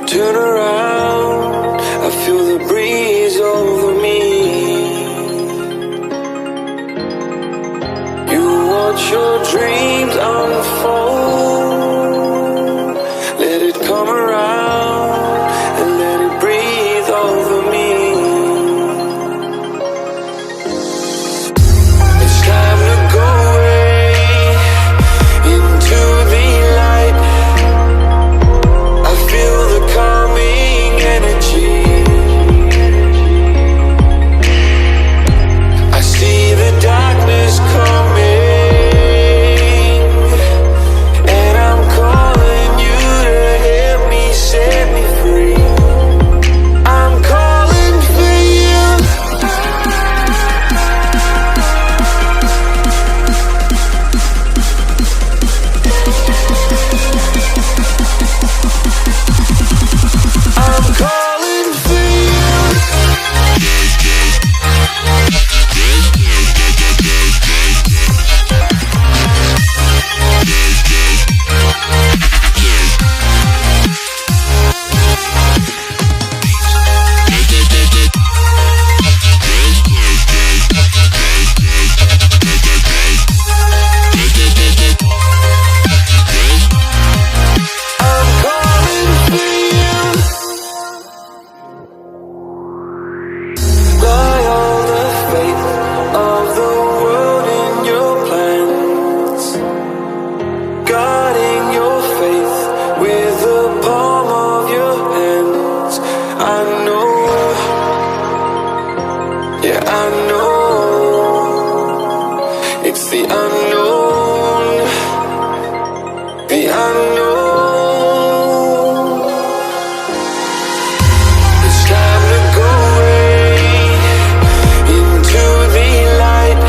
turn around, I feel the breeze over me. You watch your dreams unfold. Let it come around and let it breathe over me. It's time to go away into the light. I feel the calming energy. I see the darkness coming, and I'm calling you to help me set me free. I'm calling for you. I'm calling for you. I'm calling for you. By all the faith of the world in your plans, guarding your faith with the palm of your hands. I know, yeah, I know. It's the unknown, the unknown. It's time to go away into the light.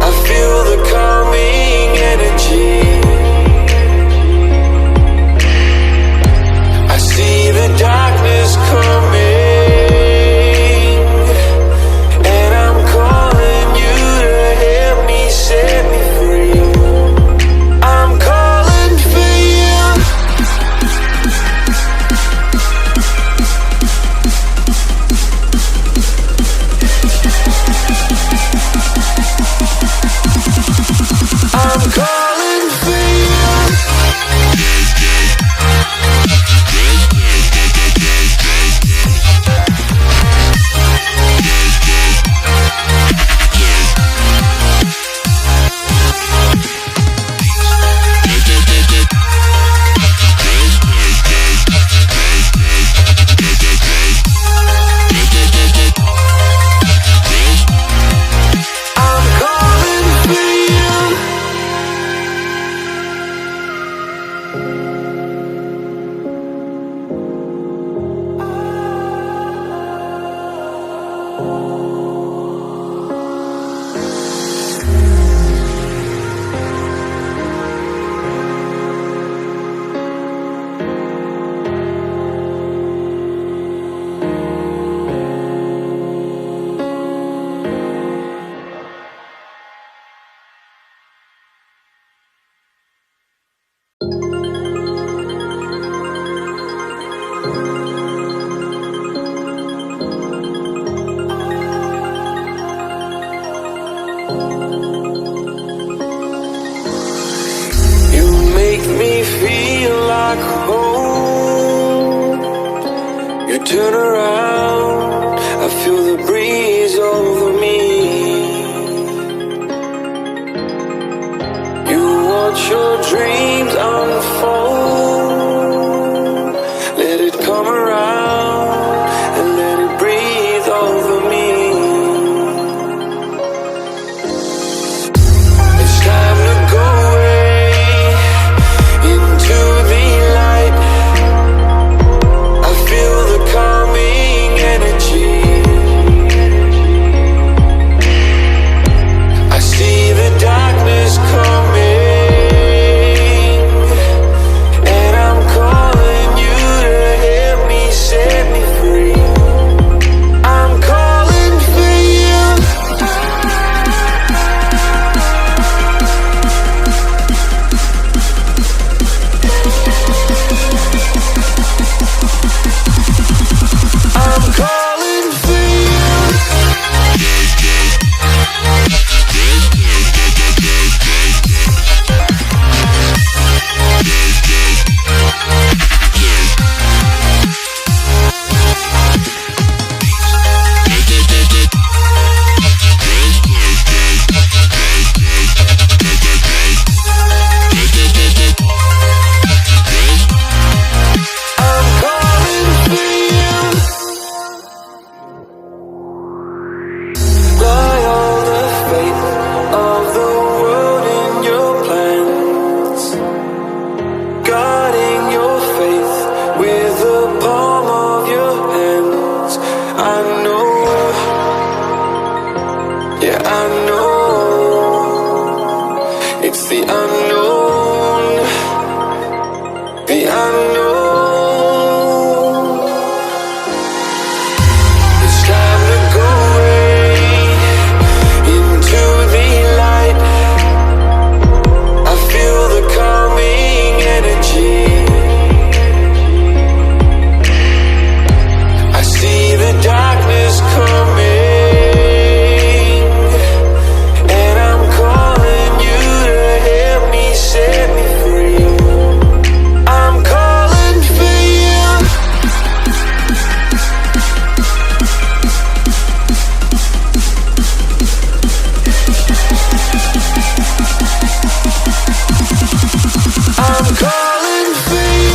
I feel the calming energy. I see the darkness coming, and I'm calling you to help me set me free. I'm calling for you. I'm calling for you. I'm calling for you. You make me feel like home. You turn around, I feel the breeze over me. You watch your dreams unfold. Let it come around and let it breathe over me. It's time to go away into the light. I feel the calming know it's time to go away into the light. I feel the calming energy. I see the darkness coming, and I'm calling you to help me set me free. I'm calling for you. I'm calling for you.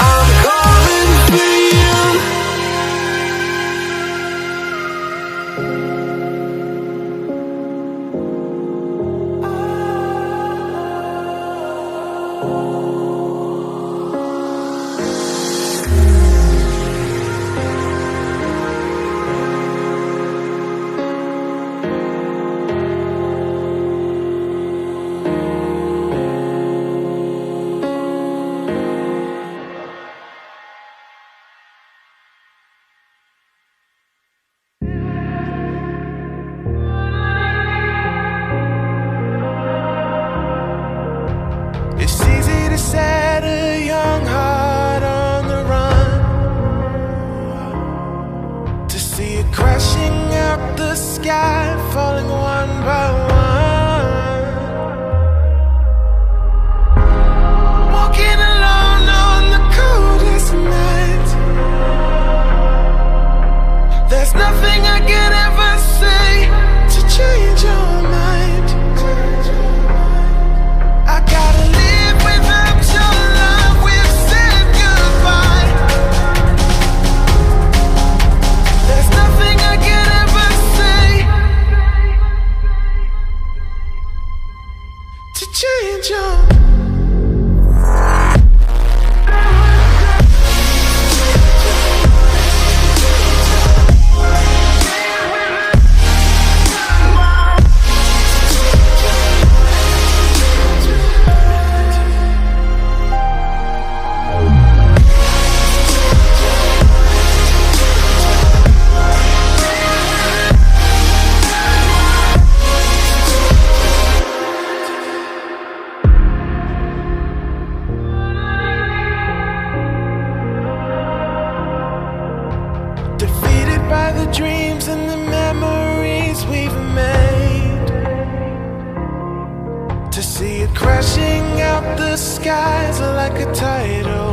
I'm calling for you. It's easy to set a young heart on the run, to see it crashing out the sky, falling one by one. Walking alone on the coldest night. There's nothing I could ever say to change your mind. I gotta live without your love. We've said goodbye. There's nothing I could ever say to change your mind. Defeated by the dreams and the memories we've made, to see it crashing out the skies like a tidal